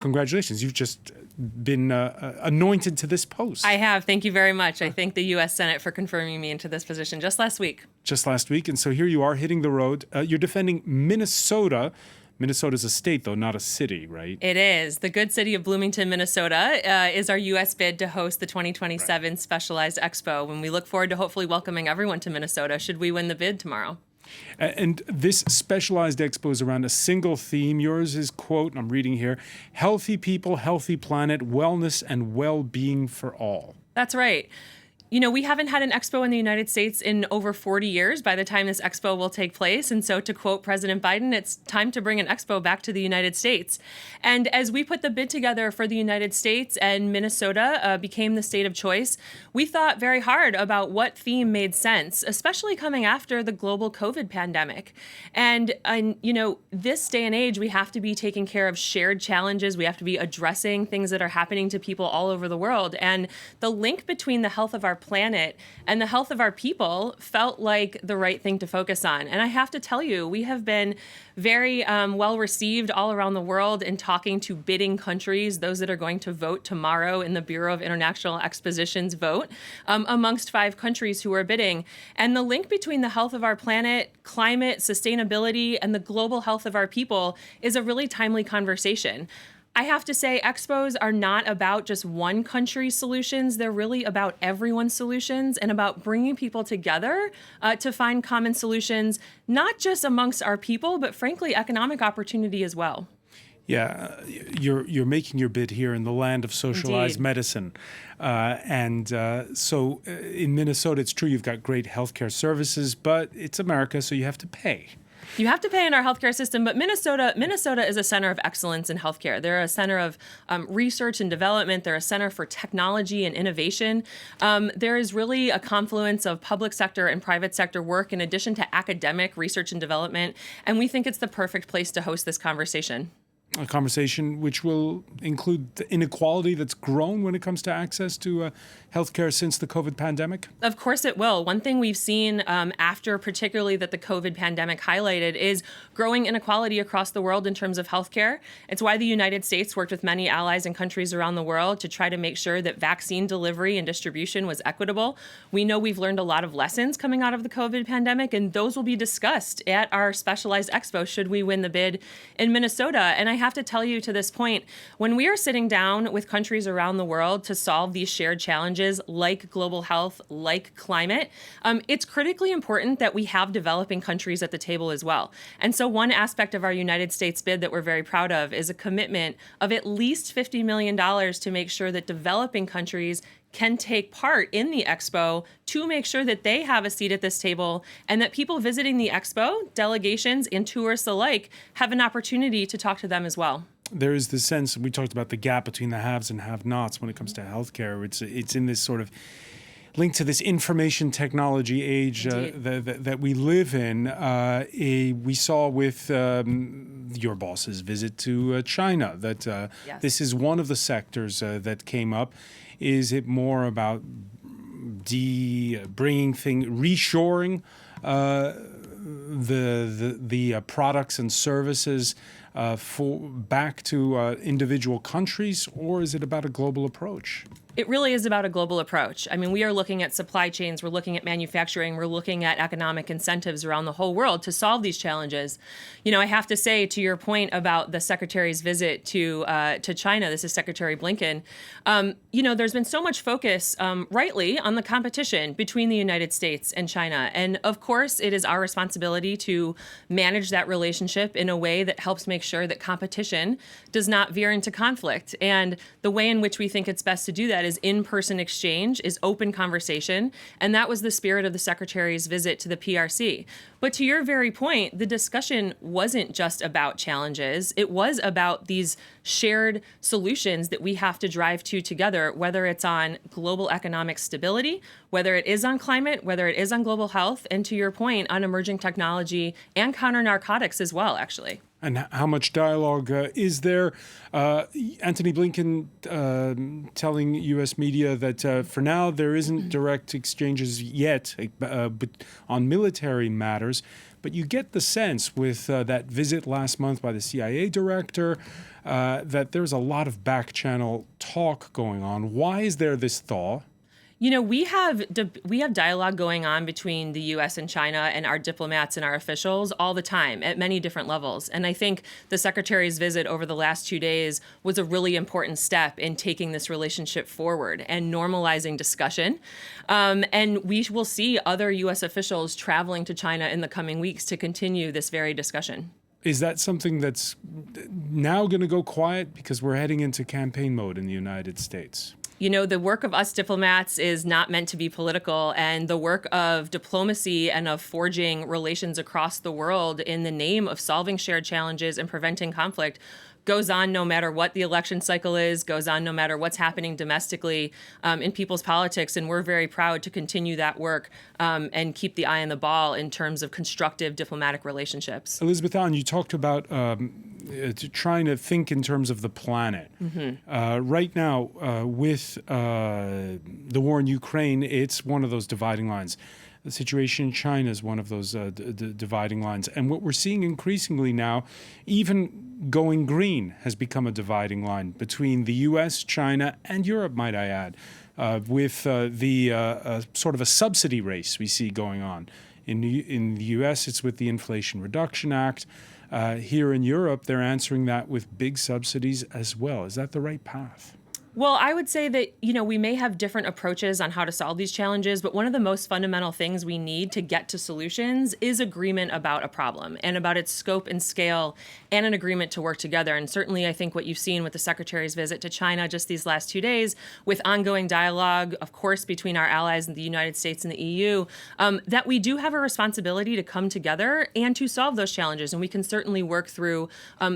Congratulations. You've just been anointed to this post. I have. Thank you very much. I thank the U.S. Senate for confirming me into this position just last week. And so here you are hitting the road. You're defending Minnesota. Minnesota's a state, though, not a city, right? It is. The good city of Bloomington, Minnesota, is our U.S. bid to host the 2027 Specialized EXPO, when we look forward to hopefully welcoming everyone to Minnesota should we win the bid tomorrow. And this Specialized EXPO is around a single theme. Yours is, quote, I'm reading here, healthy people, healthy planet, wellness and well-being for all. That's right. You know, we haven't had an expo in the United States in over 40 years by the time this expo will take place. And so to quote President Biden, it's time to bring an expo back to the United States. And as we put the bid together for the United States and Minnesota became the state of choice, we thought very hard about what theme made sense, especially coming after the global COVID pandemic. And you know, this day and age, we have to be taking care of shared challenges. We have to be addressing things that are happening to people all over the world. And the link between the health of our planet and the health of our people felt like the right thing to focus on. And I have to tell you, we have been very well received all around the world in talking to bidding countries, those that are going to vote tomorrow in the Bureau of International Exposition's vote, amongst 5 countries who are bidding. And the link between the health of our planet, climate, sustainability, and the global health of our people is a really timely conversation. I have to say, expos are not about just one country's solutions. They're really about everyone's solutions and about bringing people together to find common solutions, not just amongst our people, but frankly, economic opportunity as well. Yeah, you're making your bid here in the land of socialized Indeed. medicine. So in Minnesota, it's true you've got great healthcare services, but it's America, so you have to pay. You have to pay in our healthcare system, but Minnesota is a center of excellence in healthcare. They're a center of research and development. They're a center for technology and innovation. There is really a confluence of public sector and private sector work in addition to academic research and development, and we think it's the perfect place to host this conversation. A conversation which will include the inequality that's grown when it comes to access to healthcare since the COVID pandemic? Of course it will. One thing we've seen after particularly that the COVID pandemic highlighted is growing inequality across the world in terms of healthcare. It's why the United States worked with many allies and countries around the world to try to make sure that vaccine delivery and distribution was equitable. We know we've learned a lot of lessons coming out of the COVID pandemic, and those will be discussed at our Specialized EXPO should we win the bid in Minnesota. And I have to tell you to this point, when we are sitting down with countries around the world to solve these shared challenges like global health, like climate, it's critically important that we have developing countries at the table as well. And so one aspect of our United States bid that we're very proud of is a commitment of at least $50 million to make sure that developing countries can take part in the expo to make sure that they have a seat at this table and that people visiting the expo, delegations and tourists alike, have an opportunity to talk to them as well. There is this sense, we talked about the gap between the haves and have-nots when it comes to healthcare. It's in this sort of linked to this information technology age that we live in. We saw with your boss's visit to China that Yes. This is one of the sectors that came up. Is it more about reshoring the products and services back to individual countries, or is it about a global approach? It really is about a global approach. I mean, we are looking at supply chains, we're looking at manufacturing, we're looking at economic incentives around the whole world to solve these challenges. You know, I have to say, to your point about the Secretary's visit to China, this is Secretary Blinken, you know, there's been so much focus, rightly, on the competition between the United States and China. And of course, it is our responsibility to manage that relationship in a way that helps make sure that competition does not veer into conflict. And the way in which we think it's best to do that is in-person exchange, is open conversation. And that was the spirit of the Secretary's visit to the PRC. But to your very point, the discussion wasn't just about challenges. It was about these shared solutions that we have to drive to together, whether it's on global economic stability, whether it is on climate, whether it is on global health, and to your point, on emerging technology and counter narcotics as well, actually. And how much dialogue is there? Antony Blinken telling U.S. media that for now there isn't direct exchanges yet but on military matters. But you get the sense with that visit last month by the CIA director that there's a lot of back-channel talk going on. Why is there this thaw? You know, we have dialogue going on between the U.S. and China and our diplomats and our officials all the time at many different levels. And I think the Secretary's visit over the last 2 days was a really important step in taking this relationship forward and normalizing discussion. And we will see other U.S. officials traveling to China in the coming weeks to continue this very discussion. Is that something that's now going to go quiet because we're heading into campaign mode in the United States? You know, the work of us diplomats is not meant to be political, and the work of diplomacy and of forging relations across the world in the name of solving shared challenges and preventing conflict goes on no matter what the election cycle is, goes on no matter what's happening domestically in people's politics. And we're very proud to continue that work and keep the eye on the ball in terms of constructive diplomatic relationships. Elizabeth Allen, you talked about trying to think in terms of the planet. Mm-hmm. Right now, with the war in Ukraine, it's one of those dividing lines. The situation in China is one of those dividing lines. And what we're seeing increasingly now, even going green has become a dividing line between the U.S., China, and Europe, might I add, with the sort of a subsidy race we see going on. In the U.S., it's with the Inflation Reduction Act. Here in Europe, they're answering that with big subsidies as well. Is that the right path? Well, I would say that, you know, we may have different approaches on how to solve these challenges, but one of the most fundamental things we need to get to solutions is agreement about a problem and about its scope and scale and an agreement to work together. And certainly, I think what you've seen with the Secretary's visit to China just these last 2 days, with ongoing dialogue, of course, between our allies in the United States and the EU, that we do have a responsibility to come together and to solve those challenges. And we can certainly work through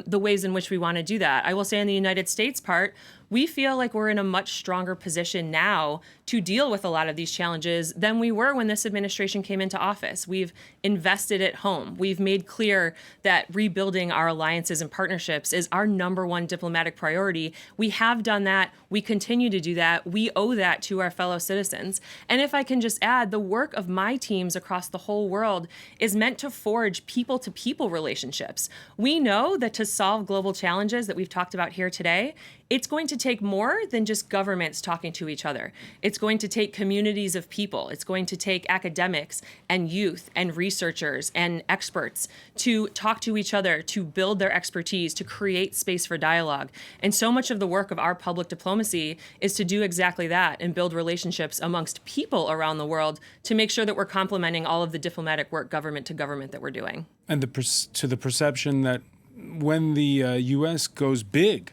the ways in which we want to do that. I will say on the United States part, we feel like we're in a much stronger position now to deal with a lot of these challenges than we were when this administration came into office. We've invested at home. We've made clear that rebuilding our alliances and partnerships is our number one diplomatic priority. We have done that. We continue to do that. We owe that to our fellow citizens. And if I can just add, the work of my teams across the whole world is meant to forge people-to-people relationships. We know that to solve global challenges that we've talked about here today, it's going to take more than just governments talking to each other. It's going to take communities of people. It's going to take academics and youth and researchers and experts to talk to each other, to build their expertise, to create space for dialogue. And so much of the work of our public diplomacy is to do exactly that and build relationships amongst people around the world to make sure that we're complementing all of the diplomatic work government to government that we're doing. And to the perception that when the U.S. goes big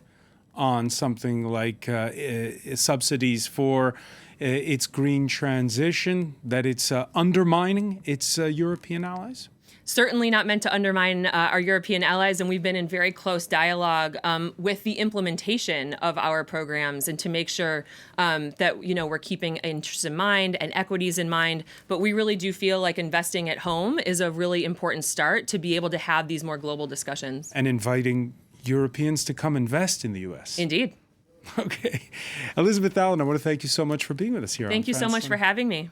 on something like subsidies for its green transition, that it's undermining its European allies? Certainly not meant to undermine our European allies, and we've been in very close dialogue with the implementation of our programs and to make sure that, you know, we're keeping interests in mind and equities in mind. But we really do feel like investing at home is a really important start to be able to have these more global discussions. And inviting Europeans to come invest in the U.S. Indeed. Okay. Elizabeth Allen, I want to thank you so much for being with us here. Thank you so much for having me.